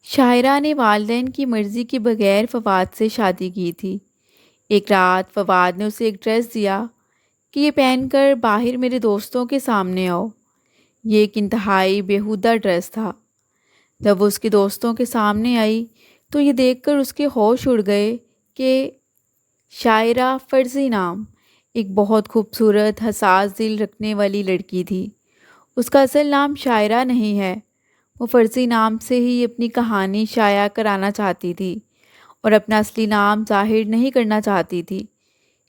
شاعرہ نے والدین کی مرضی کے بغیر فواد سے شادی کی تھی۔ ایک رات فواد نے اسے ایک ڈریس دیا کہ یہ پہن کر باہر میرے دوستوں کے سامنے آؤ۔ یہ ایک انتہائی بیہودہ ڈریس تھا۔ جب وہ اس کے دوستوں کے سامنے آئی تو یہ دیکھ کر اس کے ہوش اڑ گئے کہ شاعرہ فرزی نام ایک بہت خوبصورت حساس دل رکھنے والی لڑکی تھی۔ اس کا اصل نام شاعرہ نہیں ہے۔ وہ فرزی نام سے ہی اپنی کہانی شائع کرانا چاہتی تھی اور اپنا اصلی نام ظاہر نہیں کرنا چاہتی تھی۔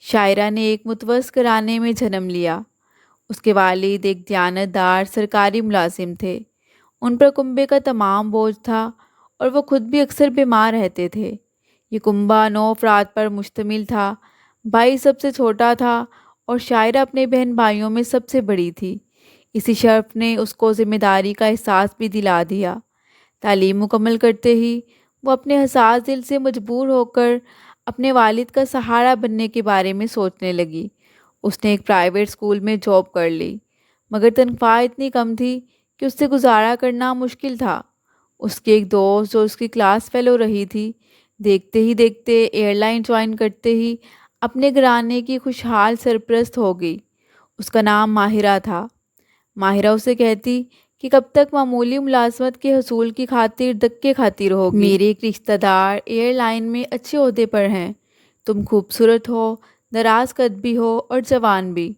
شاعرہ نے ایک متوسط گھرانے میں جنم لیا۔ اس کے والد ایک دیانتدار سرکاری ملازم تھے۔ ان پر کنبے کا تمام بوجھ تھا اور وہ خود بھی اکثر بیمار رہتے تھے۔ یہ کنبہ 9 افراد پر مشتمل تھا۔ بھائی سب سے چھوٹا تھا اور شاعرہ اپنے بہن بھائیوں میں سب سے بڑی تھی۔ اسی شرف نے اس کو ذمہ داری کا احساس بھی دلا دیا۔ تعلیم مکمل کرتے ہی وہ اپنے حساس دل سے مجبور ہو کر اپنے والد کا سہارا بننے کے بارے میں سوچنے لگی۔ اس نے ایک پرائیویٹ اسکول میں جاب کر لی، مگر تنخواہ اتنی کم تھی کہ اس سے گزارا کرنا مشکل تھا۔ اس کے ایک دوست جو اس کی کلاس فیلو رہی تھی، دیکھتے ہی دیکھتے ایئر لائن جوائن کرتے ہی اپنے گھرانے کی خوشحال سرپرست ہو گئی۔ اس کا نام ماہرہ تھا۔ ماہرہ اسے کہتی کہ کب تک معمولی ملازمت کے حصول کی خاطر دھکے کھاتی رہو گی؟ میرے ایک رشتہ دار ایئر لائن میں اچھے عہدے پر ہیں۔ تم خوبصورت ہو، دراز قد بھی ہو اور جوان بھی۔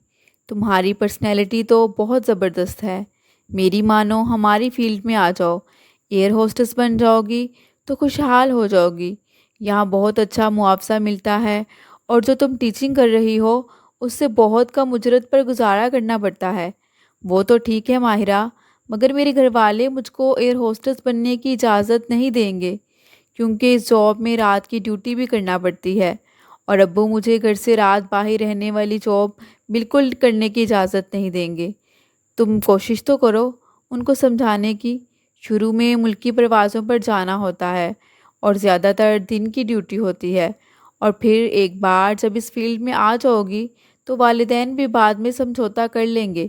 تمہاری پرسنالٹی تو بہت زبردست ہے۔ میری مانو ہماری فیلڈ میں آ جاؤ، ایئر ہوسٹس بن جاؤ گی تو خوشحال ہو جاؤ گی۔ یہاں بہت اچھا معاوضہ ملتا ہے اور جو تم ٹیچنگ کر رہی ہو اس سے بہت کم اجرت پر گزارا کرنا پڑتا ہے۔ وہ تو ٹھیک ہے ماہرہ، مگر میرے گھر والے مجھ کو ایئر ہوسٹس بننے کی اجازت نہیں دیں گے، کیونکہ اس جاب میں رات کی ڈیوٹی بھی کرنا پڑتی ہے اور ابو مجھے گھر سے رات باہر رہنے والی جاب بالکل کرنے کی اجازت نہیں دیں گے۔ تم کوشش تو کرو ان کو سمجھانے کی۔ شروع میں ملکی پروازوں پر جانا ہوتا ہے اور زیادہ تر دن کی ڈیوٹی ہوتی ہے، اور پھر ایک بار جب اس فیلڈ میں آ جاؤ گی تو والدین بھی بعد میں سمجھوتا کر لیں گے۔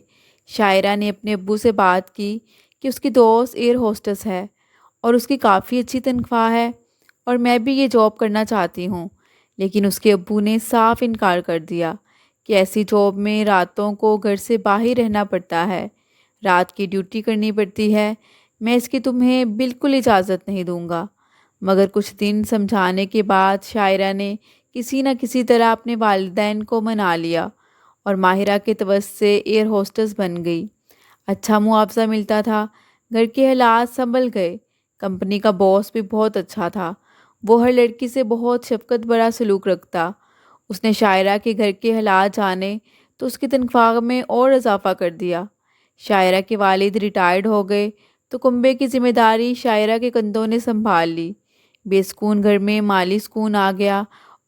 شاعرہ نے اپنے ابو سے بات کی کہ اس کی دوست ایئر ہوسٹس ہے اور اس کی کافی اچھی تنخواہ ہے اور میں بھی یہ جاب کرنا چاہتی ہوں، لیکن اس کے ابو نے صاف انکار کر دیا کہ ایسی جاب میں راتوں کو گھر سے باہر رہنا پڑتا ہے، رات کی ڈیوٹی کرنی پڑتی ہے، میں اس کی تمہیں بالکل اجازت نہیں دوں گا۔ مگر کچھ دن سمجھانے کے بعد شاعرہ نے کسی نہ کسی طرح اپنے والدین کو منا لیا اور ماہرہ کے توسط سے ایئر ہوسٹس بن گئی۔ اچھا معاوضہ ملتا تھا، گھر کے حالات سنبھل گئے، کمپنی کا باس بھی بہت اچھا تھا، وہ ہر لڑکی سے بہت شفقت بھرا سلوک رکھتا۔ اس نے شاعرہ کے گھر کے حالات جانے تو اس کی تنخواہ میں اور اضافہ کر دیا۔ شاعرہ کے والد ریٹائرڈ ہو گئے تو کنبے کی ذمہ داری شاعرہ کے کندھوں نے سنبھال لی۔ بے سکون گھر میں مالی سکون آ گیا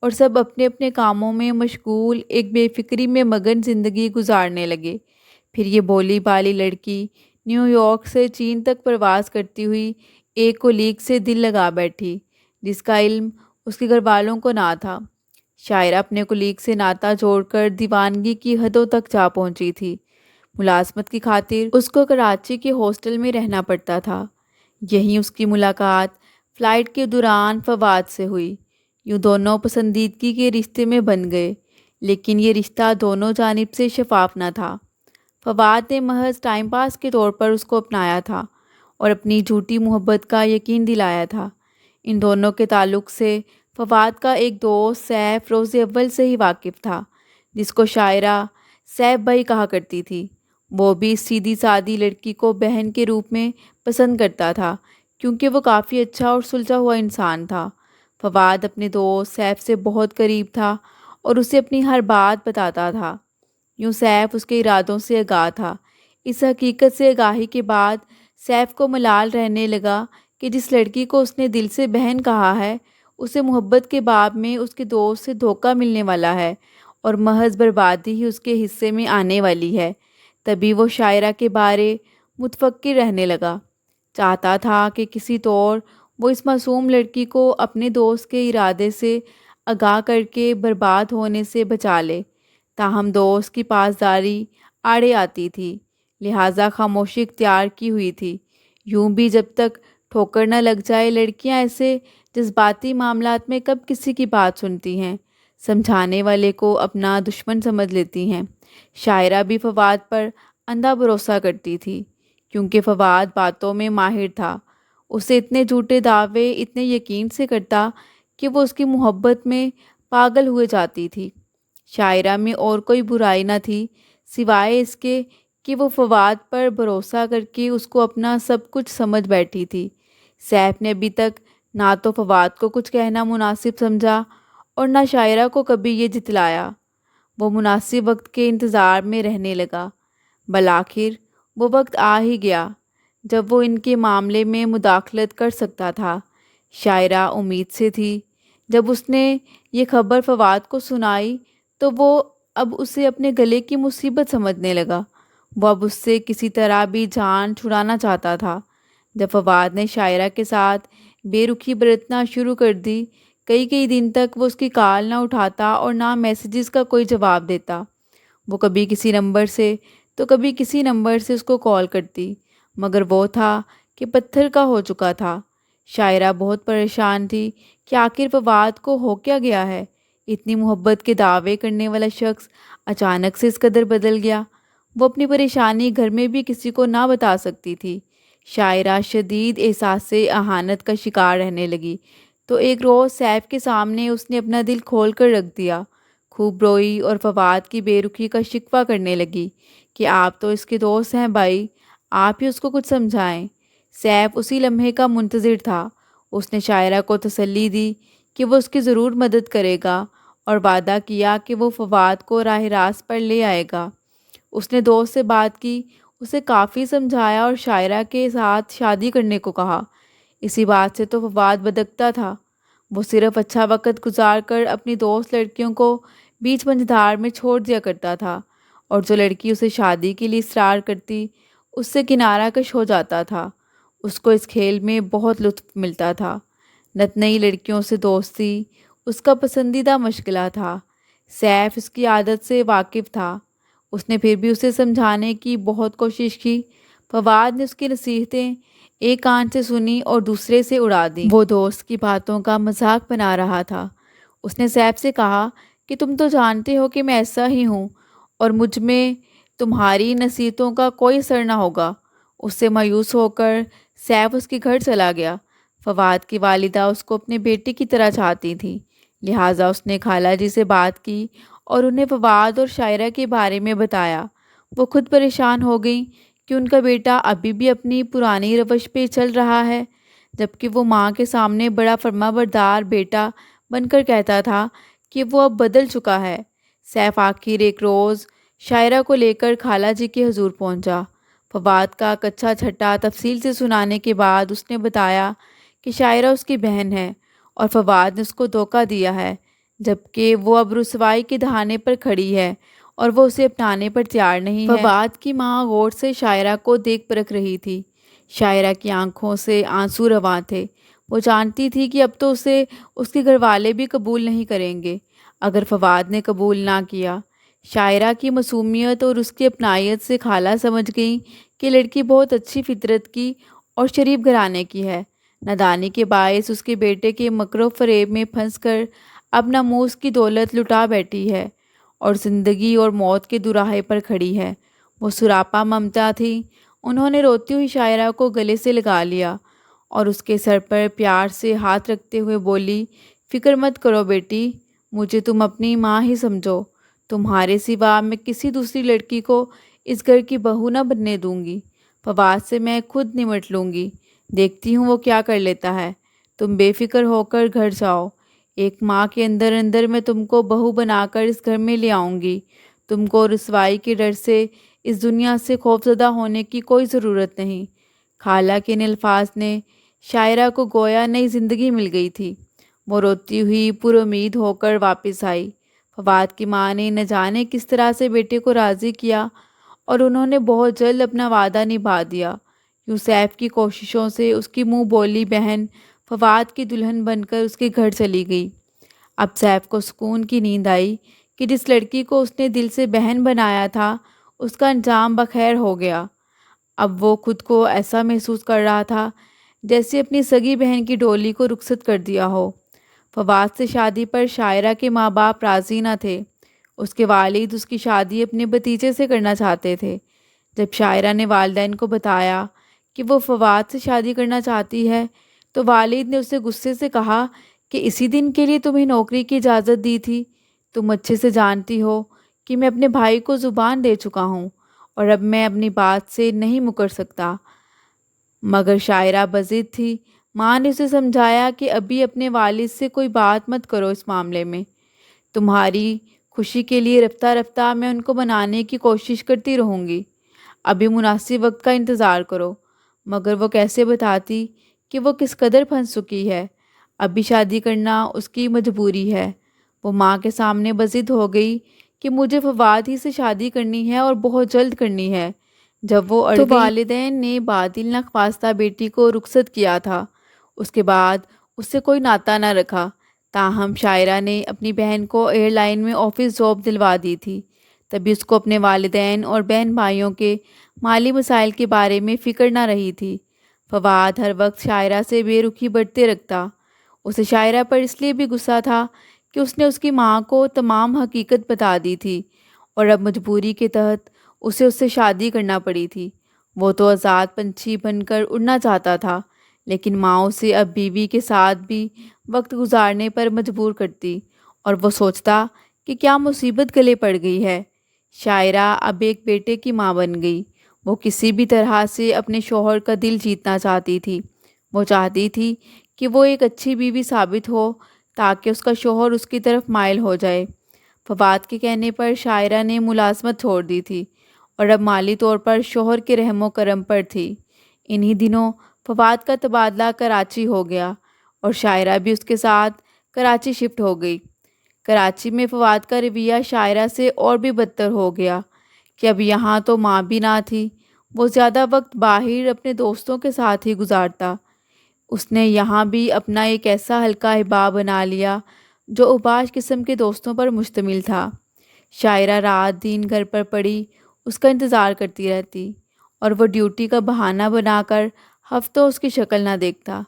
اور سب اپنے اپنے کاموں میں مشغول ایک بے فکری میں مگن زندگی گزارنے لگے۔ پھر یہ بولی بالی لڑکی نیو یارک سے چین تک پرواز کرتی ہوئی ایک کولیگ سے دل لگا بیٹھی، جس کا علم اس کے گھر والوں کو نہ تھا۔ شاعرہ اپنے کولیگ سے ناطہ جوڑ کر دیوانگی کی حدوں تک جا پہنچی تھی۔ ملازمت کی خاطر اس کو کراچی کے ہاسٹل میں رہنا پڑتا تھا۔ یہیں اس کی ملاقات فلائٹ کے دوران فواد سے ہوئی۔ یوں دونوں پسندیدگی کے رشتے میں بن گئے، لیکن یہ رشتہ دونوں جانب سے شفاف نہ تھا۔ فواد نے محض ٹائم پاس کے طور پر اس کو اپنایا تھا اور اپنی جھوٹی محبت کا یقین دلایا تھا۔ ان دونوں کے تعلق سے فواد کا ایک دوست سیف روز اول سے ہی واقف تھا، جس کو شاعرہ سیف بھائی کہا کرتی تھی۔ وہ بھی اس سیدھی سادی لڑکی کو بہن کے روپ میں پسند کرتا تھا، کیونکہ وہ کافی اچھا اور سلجھا ہوا انسان تھا۔ فواد اپنے دوست سیف سے بہت قریب تھا اور اسے اپنی ہر بات بتاتا تھا۔ یوں سیف اس کے ارادوں سے آگاہ تھا۔ اس حقیقت سے آگاہی کے بعد سیف کو ملال رہنے لگا کہ جس لڑکی کو اس نے دل سے بہن کہا ہے، اسے محبت کے باب میں اس کے دوست سے دھوکہ ملنے والا ہے اور محض بربادی ہی اس کے حصے میں آنے والی ہے۔ تبھی وہ شاعرہ کے بارے متفکر رہنے لگا۔ چاہتا تھا کہ کسی طور وہ اس معصوم لڑکی کو اپنے دوست کے ارادے سے آگاہ کر کے برباد ہونے سے بچا لے، تاہم دوست کی پاسداری آڑے آتی تھی، لہٰذا خاموشی اختیار کی ہوئی تھی۔ یوں بھی جب تک ٹھوکر نہ لگ جائے، لڑکیاں ایسے جذباتی معاملات میں کب کسی کی بات سنتی ہیں، سمجھانے والے کو اپنا دشمن سمجھ لیتی ہیں۔ شاعرہ بھی فواد پر اندھا بھروسہ کرتی تھی، کیونکہ فواد باتوں میں ماہر تھا۔ اسے اتنے جھوٹے دعوے اتنے یقین سے کرتا کہ وہ اس کی محبت میں پاگل ہوئے جاتی تھی۔ شاعرہ میں اور کوئی برائی نہ تھی سوائے اس کے کہ وہ فواد پر بھروسہ کر کے اس کو اپنا سب کچھ سمجھ بیٹھی تھی۔ سیف نے ابھی تک نہ تو فواد کو کچھ کہنا مناسب سمجھا اور نہ شاعرہ کو کبھی یہ جتلایا۔ وہ مناسب وقت کے انتظار میں رہنے لگا۔ بالآخر وہ وقت آ ہی گیا جب وہ ان کے معاملے میں مداخلت کر سکتا تھا۔ شاعرہ امید سے تھی۔ جب اس نے یہ خبر فواد کو سنائی تو وہ اب اسے اپنے گلے کی مصیبت سمجھنے لگا۔ وہ اب اس سے کسی طرح بھی جان چھڑانا چاہتا تھا۔ جب فواد نے شاعرہ کے ساتھ بے رخی برتنا شروع کر دی، کئی دن تک وہ اس کی کال نہ اٹھاتا اور نہ میسیجز کا کوئی جواب دیتا۔ وہ کبھی کسی نمبر سے تو کبھی کسی نمبر سے اس کو کال کرتی، مگر وہ تھا کہ پتھر کا ہو چکا تھا۔ شاعرہ بہت پریشان تھی کہ آخر فواد کو ہو کیا گیا ہے۔ اتنی محبت کے دعوے کرنے والا شخص اچانک سے اس قدر بدل گیا۔ وہ اپنی پریشانی گھر میں بھی کسی کو نہ بتا سکتی تھی۔ شاعرہ شدید احساس اہانت کا شکار رہنے لگی، تو ایک روز سیف کے سامنے اس نے اپنا دل کھول کر رکھ دیا۔ خوب روئی اور فواد کی بے رخی کا شکوہ کرنے لگی کہ آپ تو اس کے دوست ہیں بھائی، آپ ہی اس کو کچھ سمجھائیں۔ سیف اسی لمحے کا منتظر تھا۔ اس نے شاعرہ کو تسلی دی کہ وہ اس کی ضرور مدد کرے گا اور وعدہ کیا کہ وہ فواد کو راہ راست پر لے آئے گا۔ اس نے دوست سے بات کی، اسے کافی سمجھایا اور شاعرہ کے ساتھ شادی کرنے کو کہا۔ اسی بات سے تو فواد بدکتا تھا۔ وہ صرف اچھا وقت گزار کر اپنی دوست لڑکیوں کو بیچ مجھدار میں چھوڑ دیا کرتا تھا، اور جو لڑکی اسے شادی کے لیے اصرار کرتی اس سے کنارہ کش ہو جاتا تھا۔ اس کو اس کھیل میں بہت لطف ملتا تھا۔ نت نئی لڑکیوں سے دوستی اس کا پسندیدہ مشغلہ تھا۔ سیف اس کی عادت سے واقف تھا۔ اس نے پھر بھی اسے سمجھانے کی بہت کوشش کی۔ فواد نے اس کی نصیحتیں ایک کان سے سنی اور دوسرے سے اڑا دیں۔ وہ دوست کی باتوں کا مذاق بنا رہا تھا۔ اس نے سیف سے کہا کہ تم تو جانتے ہو کہ میں ایسا ہی ہوں اور مجھ میں تمہاری نصیحتوں کا کوئی اثر نہ ہوگا۔ اس سے مایوس ہو کر سیف اس کے گھر چلا گیا۔ فواد کی والدہ اس کو اپنے بیٹے کی طرح چاہتی تھی، لہٰذا اس نے خالہ جی سے بات کی اور انہیں فواد اور شاعرہ کے بارے میں بتایا۔ وہ خود پریشان ہو گئیں کہ ان کا بیٹا ابھی بھی اپنی پرانی روش پہ چل رہا ہے، جبکہ وہ ماں کے سامنے بڑا فرمانبردار بیٹا بن کر کہتا تھا کہ وہ اب بدل چکا ہے۔ سیف آخر ایک روز شاعرہ کو لے کر خالہ جی کے حضور پہنچا۔ فواد کا کچا چھٹا تفصیل سے سنانے کے بعد اس نے بتایا کہ شاعرہ اس کی بہن ہے اور فواد نے اس کو دھوکہ دیا ہے، جبکہ وہ اب رسوائی کے دہانے پر کھڑی ہے اور وہ اسے اپنانے پر تیار نہیں ہے۔ فواد کی ماں غور سے شاعرہ کو دیکھ پرکھ رہی تھی۔ شاعرہ کی آنکھوں سے آنسو رواں تھے۔ وہ جانتی تھی کہ اب تو اسے اس کے گھر والے بھی قبول نہیں کریں گے اگر فواد نے قبول نہ کیا۔ شاعرہ کی معصومیت اور اس کی اپنائیت سے خالہ سمجھ گئیں کہ لڑکی بہت اچھی فطرت کی اور شریف گھرانے کی ہے۔ نادانی کے باعث اس کے بیٹے کے مکر و فریب میں پھنس کر اب ناموس کی دولت لٹا بیٹھی ہے اور زندگی اور موت کے دوراہے پر کھڑی ہے۔ وہ سراپا ممتا تھی۔ انہوں نے روتی ہوئی شاعرہ کو گلے سے لگا لیا اور اس کے سر پر پیار سے ہاتھ رکھتے ہوئے بولی، فکر مت کرو بیٹی، مجھے تم اپنی ماں ہی سمجھو۔ تمہارے سوا میں کسی دوسری لڑکی کو اس گھر کی بہو نہ بننے دوں گی۔ فواد سے میں خود نمٹ لوں گی، دیکھتی ہوں وہ کیا کر لیتا ہے۔ تم بے فکر ہو کر گھر جاؤ۔ ایک ماں کے اندر اندر میں تم کو بہو بنا کر اس گھر میں لے آؤں گی۔ تم کو رسوائی کے ڈر سے اس دنیا سے خوفزدہ ہونے کی کوئی ضرورت نہیں۔ خالہ کے ان الفاظ نے شاعرہ کو گویا نئی زندگی مل گئی تھی۔ وہ روتی ہوئی پر امید ہو کر واپس آئی۔ فواد کی ماں نے نہ جانے کس طرح سے بیٹے کو راضی کیا اور انہوں نے بہت جلد اپنا وعدہ نبھا دیا۔ یوں سیف کی کوششوں سے اس کی منہ بولی بہن فواد کی دلہن بن کر اس کے گھر چلی گئی۔ اب سیف کو سکون کی نیند آئی کہ جس لڑکی کو اس نے دل سے بہن بنایا تھا اس کا انجام بخیر ہو گیا۔ اب وہ خود کو ایسا محسوس کر رہا تھا جیسے اپنی سگی بہن کی ڈولی کو رخصت کر دیا ہو۔ فواد سے شادی پر شاعرہ کے ماں باپ راضی نہ تھے۔ اس کے والد اس کی شادی اپنے بھتیجے سے کرنا چاہتے تھے۔ جب شاعرہ نے والدین کو بتایا کہ وہ فواد سے شادی کرنا چاہتی ہے تو والد نے اسے غصے سے کہا کہ اسی دن کے لیے تمہیں نوکری کی اجازت دی تھی۔ تم اچھے سے جانتی ہو کہ میں اپنے بھائی کو زبان دے چکا ہوں اور اب میں اپنی بات سے نہیں مکر سکتا۔ مگر شاعرہ بضد تھی۔ ماں نے اسے سمجھایا کہ ابھی اپنے والد سے کوئی بات مت کرو اس معاملے میں۔ تمہاری خوشی کے لیے رفتہ رفتہ میں ان کو منانے کی کوشش کرتی رہوں گی۔ ابھی مناسب وقت کا انتظار کرو۔ مگر وہ کیسے بتاتی کہ وہ کس قدر پھنس چکی ہے؟ ابھی شادی کرنا اس کی مجبوری ہے۔ وہ ماں کے سامنے بضد ہو گئی کہ مجھے فواد ہی سے شادی کرنی ہے اور بہت جلد کرنی ہے۔ جب وہ اڑ گئی تو والدین نے بادل نخواستہ بیٹی کو رخصت کیا تھا۔ اس کے بعد اس سے کوئی ناطہ نہ رکھا۔ تاہم شاعرہ نے اپنی بہن کو ایئر لائن میں آفس جاب دلوا دی تھی۔ تبھی اس کو اپنے والدین اور بہن بھائیوں کے مالی مسائل کے بارے میں فکر نہ رہی تھی۔ فواد ہر وقت شاعرہ سے بے رخی برتے رکھتا۔ اسے شاعرہ پر اس لیے بھی غصہ تھا کہ اس نے اس کی ماں کو تمام حقیقت بتا دی تھی اور اب مجبوری کے تحت اسے اس سے شادی کرنا پڑی تھی۔ وہ تو آزاد پنچھی بن کر اڑنا چاہتا تھا، لیکن ماں اسے اب بیوی کے ساتھ بھی وقت گزارنے پر مجبور کرتی اور وہ سوچتا کہ کیا مصیبت گلے پڑ گئی ہے۔ شاعرہ اب ایک بیٹے کی ماں بن گئی۔ وہ کسی بھی طرح سے اپنے شوہر کا دل جیتنا چاہتی تھی۔ وہ چاہتی تھی کہ وہ ایک اچھی بیوی ثابت ہو تاکہ اس کا شوہر اس کی طرف مائل ہو جائے۔ فواد کے کہنے پر شاعرہ نے ملازمت چھوڑ دی تھی اور اب مالی طور پر شوہر کے رحم و کرم پر تھی۔ انہی دنوں فواد کا تبادلہ کراچی ہو گیا اور شاعرہ بھی اس کے ساتھ کراچی شفٹ ہو گئی۔ کراچی میں فواد کا رویہ شاعرہ سے اور بھی بدتر ہو گیا کہ اب یہاں تو ماں بھی نہ تھی۔ وہ زیادہ وقت باہر اپنے دوستوں کے ساتھ ہی گزارتا۔ اس نے یہاں بھی اپنا ایک ایسا حلقہ احباب بنا لیا جو اوباش قسم کے دوستوں پر مشتمل تھا۔ شاعرہ رات دن گھر پر پڑی اس کا انتظار کرتی رہتی اور وہ ڈیوٹی کا بہانہ بنا کر ہفتوں اس کی شکل نہ دیکھتا۔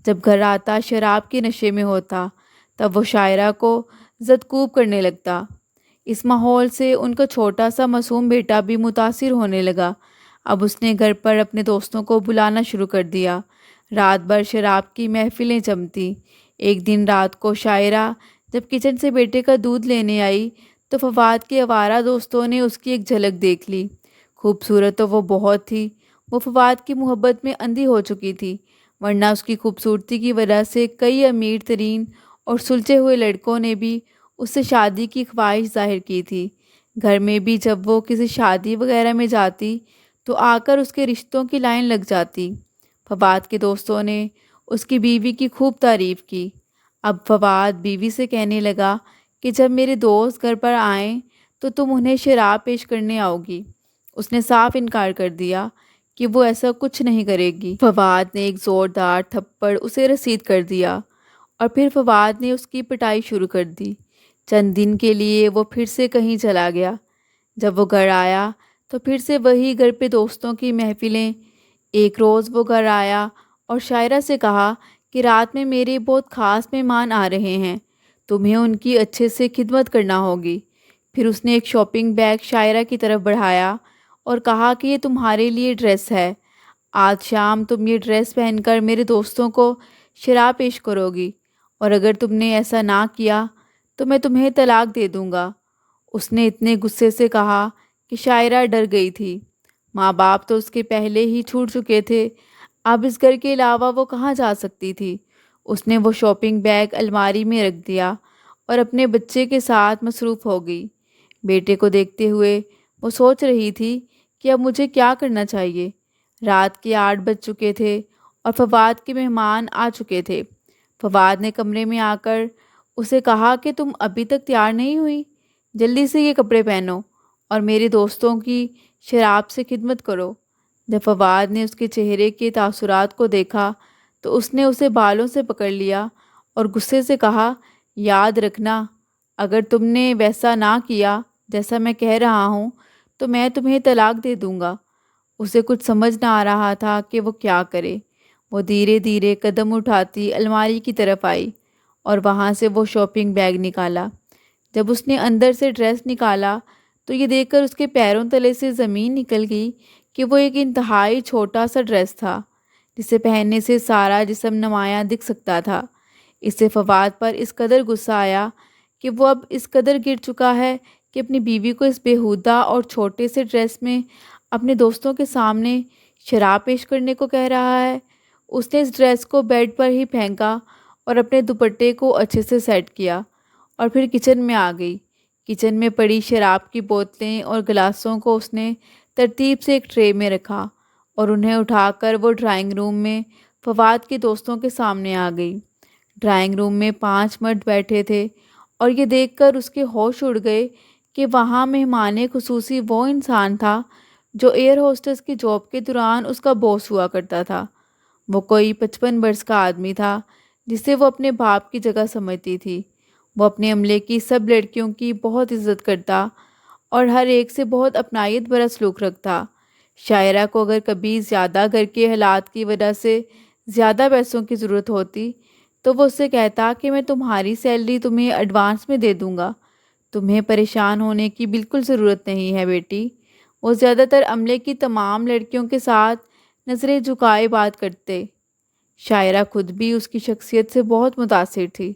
جب گھر آتا شراب کے نشے میں ہوتا تب وہ شاعرہ کو زدکوب کرنے لگتا۔ اس ماحول سے ان کا چھوٹا سا معصوم بیٹا بھی متاثر ہونے لگا۔ اب اس نے گھر پر اپنے دوستوں کو بلانا شروع کر دیا۔ رات بھر شراب کی محفلیں جمتی۔ ایک دن رات کو شاعرہ جب کچن سے بیٹے کا دودھ لینے آئی تو فواد کے آوارہ دوستوں نے اس کی ایک جھلک دیکھ لی۔ خوبصورت تو وہ بہت تھی۔ وہ فواد کی محبت میں اندھی ہو چکی تھی، ورنہ اس کی خوبصورتی کی وجہ سے کئی امیر ترین اور سلجھے ہوئے لڑکوں نے بھی اس سے شادی کی خواہش ظاہر کی تھی۔ گھر میں بھی جب وہ کسی شادی وغیرہ میں جاتی تو آ کر اس کے رشتوں کی لائن لگ جاتی۔ فواد کے دوستوں نے اس کی بیوی کی خوب تعریف کی۔ اب فواد بیوی سے کہنے لگا کہ جب میرے دوست گھر پر آئیں تو تم انہیں شراب پیش کرنے آؤ گی۔ اس نے صاف انکار کر دیا کہ وہ ایسا کچھ نہیں کرے گی۔ فواد نے ایک زوردار تھپڑ اسے رسید کر دیا اور پھر فواد نے اس کی پٹائی شروع کر دی۔ چند دن کے لیے وہ پھر سے کہیں چلا گیا۔ جب وہ گھر آیا تو پھر سے وہی گھر پہ دوستوں کی محفلیں۔ ایک روز وہ گھر آیا اور شاعرہ سے کہا کہ رات میں میرے بہت خاص مہمان آ رہے ہیں، تمہیں ان کی اچھے سے خدمت کرنا ہوگی۔ پھر اس نے ایک شاپنگ بیگ شاعرہ کی طرف بڑھایا اور کہا کہ یہ تمہارے لیے ڈریس ہے۔ آج شام تم یہ ڈریس پہن کر میرے دوستوں کو شراب پیش کرو گی اور اگر تم نے ایسا نہ کیا تو میں تمہیں طلاق دے دوں گا۔ اس نے اتنے غصے سے کہا کہ شاعرہ ڈر گئی تھی۔ ماں باپ تو اس کے پہلے ہی چھوٹ چکے تھے، اب اس گھر کے علاوہ وہ کہاں جا سکتی تھی؟ اس نے وہ شاپنگ بیگ الماری میں رکھ دیا اور اپنے بچے کے ساتھ مصروف ہو گئی۔ بیٹے کو دیکھتے ہوئے وہ سوچ رہی تھی کہ اب مجھے کیا کرنا چاہیے۔ رات کے 8 بج چکے تھے اور فواد کے مہمان آ چکے تھے۔ فواد نے کمرے میں آ کر اسے کہا کہ تم ابھی تک تیار نہیں ہوئی، جلدی سے یہ کپڑے پہنو اور میرے دوستوں کی شراب سے خدمت کرو۔ جب فواد نے اس کے چہرے کے تاثرات کو دیکھا تو اس نے اسے بالوں سے پکڑ لیا اور غصے سے کہا، یاد رکھنا اگر تم نے ویسا نہ کیا جیسا میں کہہ رہا ہوں تو میں تمہیں طلاق دے دوں گا۔ اسے کچھ سمجھ نہ آ رہا تھا کہ وہ کیا کرے۔ وہ دھیرے دھیرے قدم اٹھاتی الماری کی طرف آئی اور وہاں سے وہ شاپنگ بیگ نکالا۔ جب اس نے اندر سے ڈریس نکالا تو یہ دیکھ کر اس کے پیروں تلے سے زمین نکل گئی کہ وہ ایک انتہائی چھوٹا سا ڈریس تھا جسے پہننے سے سارا جسم نمایاں دکھ سکتا تھا۔ اس سے فواد پر اس قدر غصہ آیا کہ وہ اب اس قدر گر چکا ہے کہ اپنی بیوی کو اس بیہودہ اور چھوٹے سے ڈریس میں اپنے دوستوں کے سامنے شراب پیش کرنے کو کہہ رہا ہے۔ اس نے اس ڈریس کو بیڈ پر ہی پھینکا اور اپنے دوپٹے کو اچھے سے سیٹ کیا اور پھر کچن میں آ گئی۔ کچن میں پڑی شراب کی بوتلیں اور گلاسوں کو اس نے ترتیب سے ایک ٹرے میں رکھا اور انہیں اٹھا کر وہ ڈرائنگ روم میں فواد کے دوستوں کے سامنے آ گئی۔ ڈرائنگ روم میں 5 مرد بیٹھے تھے اور یہ دیکھ کر اس کے ہوش اڑ گئے کہ وہاں مہمان خصوصی وہ انسان تھا جو ایئر ہوسٹس کی جاب کے دوران اس کا باس ہوا کرتا تھا۔ وہ کوئی 55 برس کا آدمی تھا جسے وہ اپنے باپ کی جگہ سمجھتی تھی۔ وہ اپنے عملے کی سب لڑکیوں کی بہت عزت کرتا اور ہر ایک سے بہت اپنائیت بھرا سلوک رکھتا۔ شاعرہ کو اگر کبھی زیادہ گھر کے حالات کی وجہ سے زیادہ پیسوں کی ضرورت ہوتی تو وہ اس سے کہتا کہ میں تمہاری سیلری تمہیں ایڈوانس میں دے دوں گا، تمہیں پریشان ہونے کی بالکل ضرورت نہیں ہے بیٹی۔ وہ زیادہ تر عملے کی تمام لڑکیوں کے ساتھ نظریں جھکائے بات کرتے۔ شاعرہ خود بھی اس کی شخصیت سے بہت متاثر تھی۔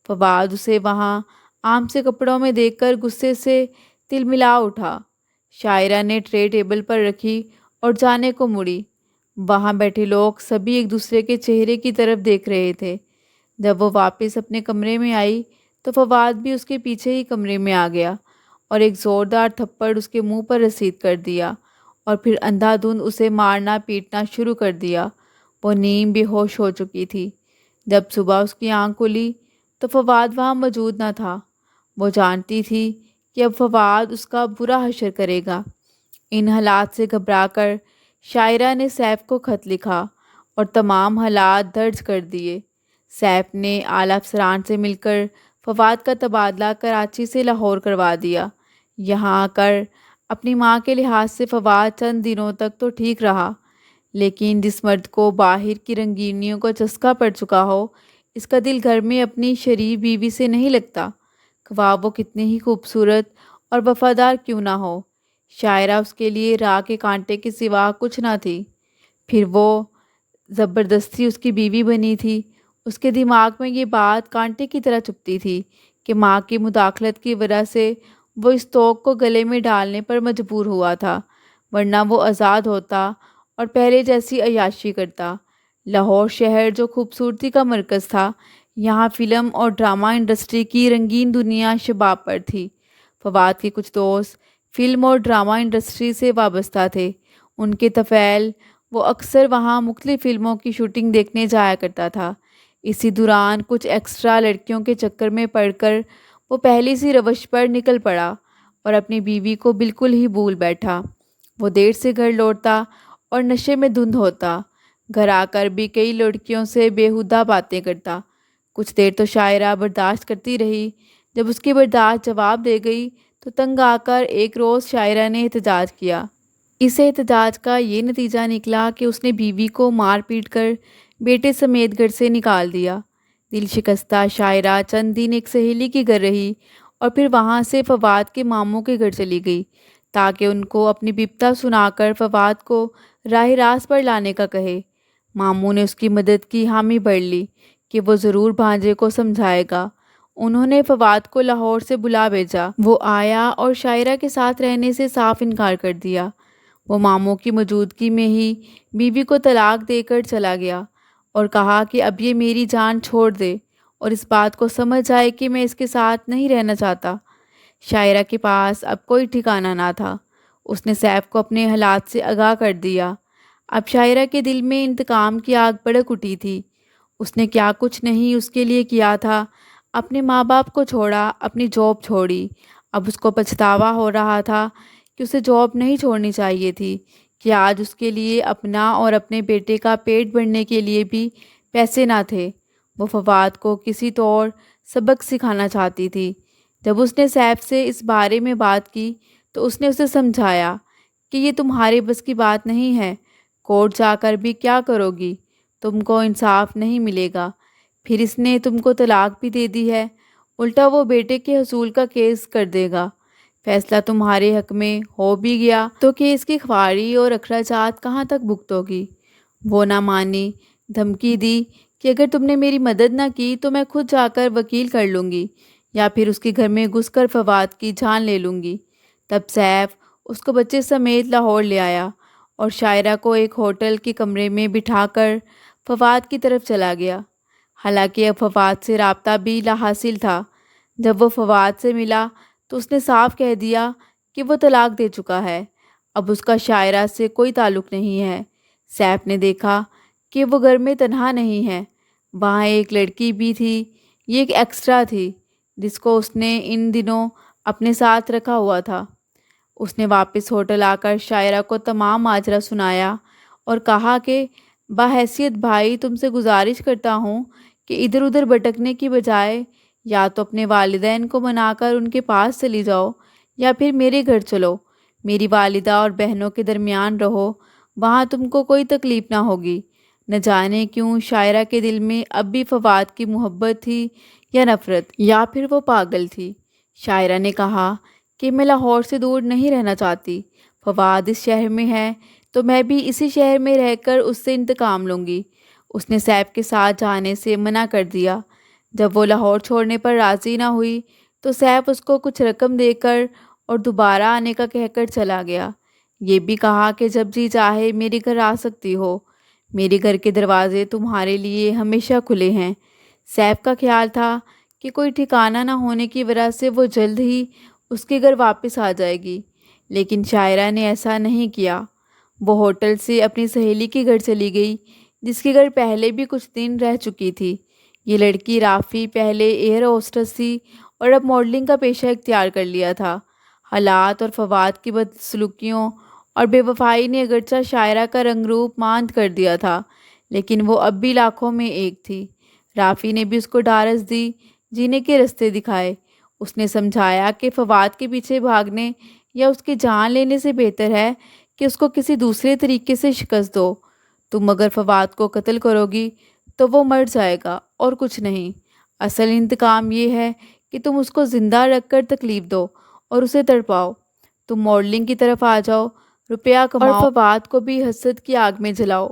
فواد اسے وہاں عام سے کپڑوں میں دیکھ کر غصے سے تلملا اٹھا۔ شاعرہ نے ٹرے ٹیبل پر رکھی اور جانے کو مڑی۔ وہاں بیٹھے لوگ سبھی ایک دوسرے کے چہرے کی طرف دیکھ رہے تھے۔ جب وہ واپس اپنے کمرے میں آئی تو فواد بھی اس کے پیچھے ہی کمرے میں آ گیا اور ایک زوردار تھپڑ اس کے منہ پر رسید کر دیا اور پھر اندھا دھند اسے مارنا پیٹنا شروع کر دیا۔ وہ نیم بے ہوش ہو چکی تھی۔ جب صبح اس کی آنکھ کھلی تو فواد وہاں موجود نہ تھا۔ وہ جانتی تھی کہ اب فواد اس کا برا حشر کرے گا۔ ان حالات سے گھبرا کر شاعرہ نے سیف کو خط لکھا اور تمام حالات درج کر دیے۔ سیف نے اعلیٰ افسران سے مل کر فواد کا تبادلہ کراچی سے لاہور کروا دیا۔ یہاں آ کر اپنی ماں کے لحاظ سے فواد چند دنوں تک تو ٹھیک رہا، لیکن جس مرد کو باہر کی رنگینیوں کو چسکا پڑ چکا ہو، اس کا دل گھر میں اپنی شریف بیوی سے نہیں لگتا، خواہ وہ کتنی ہی خوبصورت اور وفادار کیوں نہ ہو۔ شاعرہ اس کے لیے راہ کے کانٹے کے سوا کچھ نہ تھی۔ پھر وہ زبردستی اس کی بیوی بنی تھی۔ اس کے دماغ میں یہ بات کانٹے کی طرح چبھتی تھی کہ ماں کی مداخلت کی وجہ سے وہ اس طوق کو گلے میں ڈالنے پر مجبور ہوا تھا، ورنہ وہ آزاد ہوتا اور پہلے جیسی عیاشی کرتا۔ لاہور شہر جو خوبصورتی کا مرکز تھا، یہاں فلم اور ڈرامہ انڈسٹری کی رنگین دنیا شباب پر تھی۔ فواد کے کچھ دوست فلم اور ڈرامہ انڈسٹری سے وابستہ تھے۔ ان کے طفیل وہ اکثر وہاں مختلف فلموں کی شوٹنگ دیکھنے جایا کرتا تھا۔ اسی دوران کچھ ایکسٹرا لڑکیوں کے چکر میں پڑ کر وہ پہلی سی روش پر نکل پڑا اور اپنی بیوی کو بالکل ہی بھول بیٹھا۔ وہ دیر سے گھر لوٹتا اور نشے میں دھند ہوتا۔ گھر آ کر بھی کئی لڑکیوں سے بیہودہ باتیں کرتا۔ کچھ دیر تو شاعرہ برداشت کرتی رہی۔ جب اس کی برداشت جواب دے گئی تو تنگ آ کر ایک روز شاعرہ نے احتجاج کیا۔ اس احتجاج کا یہ نتیجہ نکلا کہ اس نے بیوی کو مار پیٹ کر بیٹے سمیت گھر سے نکال دیا۔ دل شکستہ شاعرہ چند دن ایک سہیلی کے گھر رہی اور پھر وہاں سے فواد کے ماموں کے گھر چلی گئی تاکہ ان کو اپنی بپتا سنا کر فواد کو راہ راست پر لانے کا کہے۔ ماموں نے اس کی مدد کی حامی بھر لی کہ وہ ضرور بھانجے کو سمجھائے گا۔ انہوں نے فواد کو لاہور سے بلا بھیجا۔ وہ آیا اور شاعرہ کے ساتھ رہنے سے صاف انکار کر دیا۔ وہ ماموں کی موجودگی میں ہی بیوی کو طلاق دے کر چلا گیا اور کہا کہ اب یہ میری جان چھوڑ دے اور اس بات کو سمجھ جائے کہ میں اس کے ساتھ نہیں رہنا چاہتا۔ شاعرہ کے پاس اب کوئی ٹھکانہ نہ تھا۔ اس نے سیف کو اپنے حالات سے آگاہ کر دیا۔ اب شاعرہ کے دل میں انتقام کی آگ بھڑک اٹھی تھی۔ اس نے کیا کچھ نہیں اس کے لیے کیا تھا، اپنے ماں باپ کو چھوڑا، اپنی جاب چھوڑی۔ اب اس کو پچھتاوا ہو رہا تھا کہ اسے جاب نہیں چھوڑنی چاہیے تھی، کہ آج اس کے لیے اپنا اور اپنے بیٹے کا پیٹ بھرنے کے لیے بھی پیسے نہ تھے۔ وہ فواد کو کسی طور سبق سکھانا چاہتی تھی۔ جب اس نے سیف سے اس بارے میں بات کی تو اس نے اسے سمجھایا کہ یہ تمہارے بس کی بات نہیں ہے، کورٹ جا کر بھی کیا کرو گی، تم کو انصاف نہیں ملے گا۔ پھر اس نے تم کو طلاق بھی دے دی ہے، الٹا وہ بیٹے کے حصول کا کیس کر دے گا۔ فیصلہ تمہارے حق میں ہو بھی گیا تو کیس کی خواری اور اخراجات کہاں تک بھگتو گی؟ وہ نہ مانی، دھمکی دی کہ اگر تم نے میری مدد نہ کی تو میں خود جا کر وکیل کر لوں گی یا پھر اس کے گھر میں گھس کر فواد کی جان لے لوں گی۔ تب سیف اس کو بچے سمیت لاہور لے آیا اور شاعرہ کو ایک ہوٹل کے کمرے میں بٹھا کر فواد کی طرف چلا گیا۔ حالانکہ اب فواد سے رابطہ بھی لا حاصل تھا۔ جب وہ فواد سے ملا تو اس نے صاف کہہ دیا کہ وہ طلاق دے چکا ہے، اب اس کا شاعرہ سے کوئی تعلق نہیں ہے۔ سیف نے دیکھا کہ وہ گھر میں تنہا نہیں ہے، وہاں ایک لڑکی بھی تھی۔ یہ ایک ایکسٹرا تھی جس کو اس نے ان دنوں اپنے ساتھ رکھا ہوا تھا۔ اس نے واپس ہوٹل آ کر شاعرہ کو تمام ماجرا سنایا اور کہا کہ بحیثیت بھائی تم سے گزارش کرتا ہوں کہ ادھر ادھر بھٹکنے کی بجائے یا تو اپنے والدین کو منا کر ان کے پاس چلی جاؤ یا پھر میرے گھر چلو، میری والدہ اور بہنوں کے درمیان رہو، وہاں تم کو کوئی تکلیف نہ ہوگی۔ نہ جانے کیوں شاعرہ کے دل میں اب بھی فواد کی محبت تھی یا نفرت، یا پھر وہ پاگل تھی۔ شاعرہ نے کہا کہ میں لاہور سے دور نہیں رہنا چاہتی، فواد اس شہر میں ہے تو میں بھی اسی شہر میں رہ کر اس سے انتقام لوں گی۔ اس نے سیف کے ساتھ جانے سے منع کر دیا۔ جب وہ لاہور چھوڑنے پر راضی نہ ہوئی تو سیف اس کو کچھ رقم دے کر اور دوبارہ آنے کا کہہ کر چلا گیا۔ یہ بھی کہا کہ جب جی چاہے میرے گھر آ سکتی ہو، میرے گھر کے دروازے تمہارے لیے ہمیشہ کھلے ہیں۔ سیف کا خیال تھا کہ کوئی ٹھکانہ نہ ہونے کی وجہ سے وہ جلد ہی اس کے گھر واپس آ جائے گی، لیکن شاعرہ نے ایسا نہیں کیا۔ وہ ہوٹل سے اپنی سہیلی کے گھر چلی گئی جس کے گھر پہلے بھی کچھ دن رہ چکی تھی۔ یہ لڑکی رافی پہلے ایئر ہوسٹس تھی اور اب ماڈلنگ کا پیشہ اختیار کر لیا تھا۔ حالات اور فواد کی بدسلوکیوں اور بے وفائی نے اگرچہ شاعرہ کا رنگ روپ ماند کر دیا تھا، لیکن وہ اب بھی لاکھوں میں ایک تھی۔ رافی نے بھی اس کو ڈھارس دی، جینے کے رستے دکھائے۔ اس نے سمجھایا کہ فواد کے پیچھے بھاگنے یا اس کی جان لینے سے بہتر ہے کہ اس کو کسی دوسرے طریقے سے شکست دو۔ تم اگر فواد کو قتل کرو گی تو وہ مر جائے گا اور کچھ نہیں۔ اصل انتقام یہ ہے کہ تم اس کو زندہ رکھ کر تکلیف دو اور اسے تڑپاؤ۔ تم ماڈلنگ کی طرف آ جاؤ، روپیہ کماؤ اور فواد کو بھی حسد کی آگ میں جلاؤ۔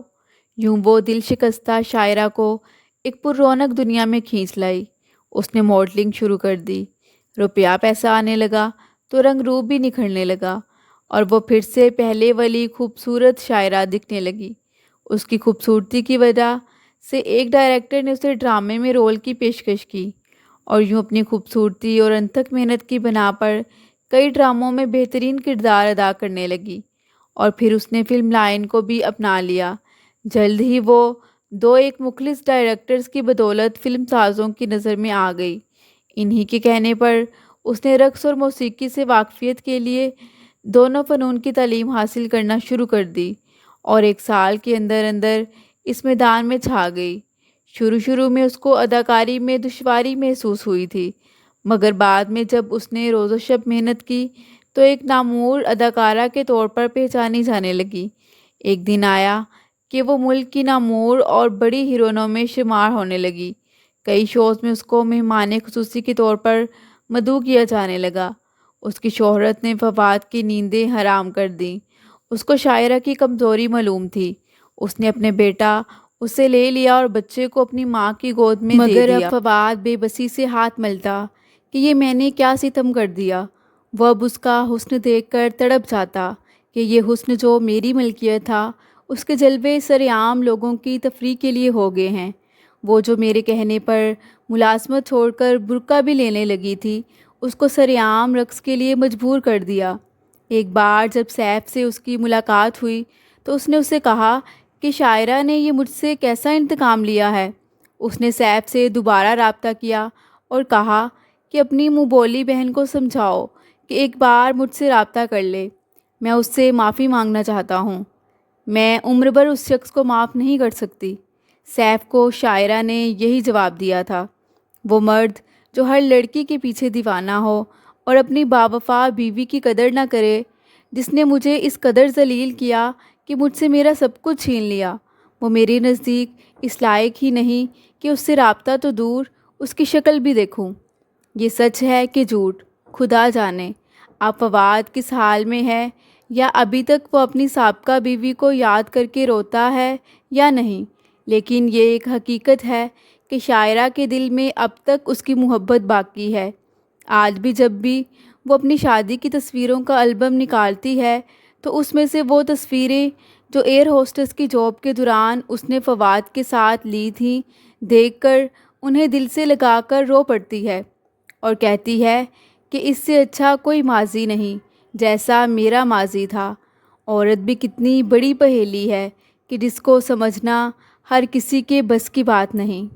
یوں وہ دل شکستہ شاعرہ کو ایک پر رونق دنیا میں کھینچ لائی۔ اس نے ماڈلنگ شروع کر دی، روپیہ پیسہ آنے لگا تو رنگ روپ بھی نکھرنے لگا اور وہ پھر سے پہلے والی خوبصورت شاعرہ دکھنے لگی۔ اس کی خوبصورتی کی وجہ سے ایک ڈائریکٹر نے اسے ڈرامے میں رول کی پیشکش کی اور یوں اپنی خوبصورتی اور انتھک محنت کی بنا پر کئی ڈراموں میں بہترین کردار ادا کرنے لگی اور پھر اس نے فلم لائن کو بھی اپنا لیا۔ جلد ہی وہ دو ایک مخلص ڈائریکٹرز کی بدولت فلم سازوں کی نظر میں آ گئی۔ انہی کے کہنے پر اس نے رقص اور موسیقی سے واقفیت کے لیے دونوں فنون کی تعلیم حاصل کرنا شروع کر دی اور ایک سال کے اندر اندر اس میدان میں چھا گئی۔ شروع میں اس کو اداکاری میں دشواری محسوس ہوئی تھی، مگر بعد میں جب اس نے روز و شب محنت کی تو ایک نامور اداکارہ کے طور پر پہچانی جانے لگی۔ ایک دن آیا کہ وہ ملک کی نامور اور بڑی ہیروئنوں میں شمار ہونے لگی۔ کئی شوز میں اس کو مہمان خصوصی کے طور پر مدعو کیا جانے لگا۔ اس کی شہرت نے فواد کی نیندیں حرام کر دیں۔ اس کو شاعرہ کی کمزوری معلوم تھی۔ اس نے اپنے بیٹا اسے لے لیا اور بچے کو اپنی ماں کی گود میں دے دیا۔ مگر اب فواد بے بسی سے ہاتھ ملتا کہ یہ میں نے کیا ستم کر دیا۔ وہ اب اس کا حسن دیکھ کر تڑپ جاتا کہ یہ حسن جو میری ملکیت تھا، اس کے جلوے سرعام لوگوں کی تفریح کے لیے ہو گئے ہیں۔ وہ جو میرے کہنے پر ملازمت چھوڑ کر برقع بھی لینے لگی تھی، اس کو سرعام رقص کے لیے مجبور کر دیا۔ ایک بار جب سیف سے اس کی ملاقات ہوئی تو اس نے اسے کہا کہ شاعرہ نے یہ مجھ سے کیسا انتقام لیا ہے۔ اس نے سیف سے دوبارہ رابطہ کیا اور کہا کہ اپنی منہ بولی بہن کو سمجھاؤ کہ ایک بار مجھ سے رابطہ کر لے، میں اس سے معافی مانگنا چاہتا ہوں، میں عمر بھر اس شخص کو معاف نہیں کر سکتی۔ سیف کو شاعرہ نے یہی جواب دیا تھا۔ وہ مرد جو ہر لڑکی کے پیچھے دیوانہ ہو اور اپنی باوفا بیوی کی قدر نہ کرے، جس نے مجھے اس قدر ذلیل کیا کہ مجھ سے میرا سب کچھ چھین لیا، وہ میرے نزدیک اس لائق ہی نہیں کہ اس سے رابطہ تو دور اس کی شکل بھی دیکھوں۔ یہ سچ ہے کہ جھوٹ، خدا جانے اب فواد کس حال میں ہے، یا ابھی تک وہ اپنی سابقہ بیوی کو یاد کر کے روتا ہے یا نہیں، لیکن یہ ایک حقیقت ہے کہ شاعرہ کے دل میں اب تک اس کی محبت باقی ہے۔ آج بھی جب بھی وہ اپنی شادی کی تصویروں کا البم نکالتی ہے تو اس میں سے وہ تصویریں جو ایئر ہوسٹس کی جاب کے دوران اس نے فواد کے ساتھ لی تھیں دیکھ کر انہیں دل سے لگا کر رو پڑتی ہے اور کہتی ہے کہ اس سے اچھا کوئی ماضی نہیں جیسا میرا ماضی تھا۔ عورت بھی کتنی بڑی پہیلی ہے کہ جس کو سمجھنا ہر کسی کے بس کی بات نہیں۔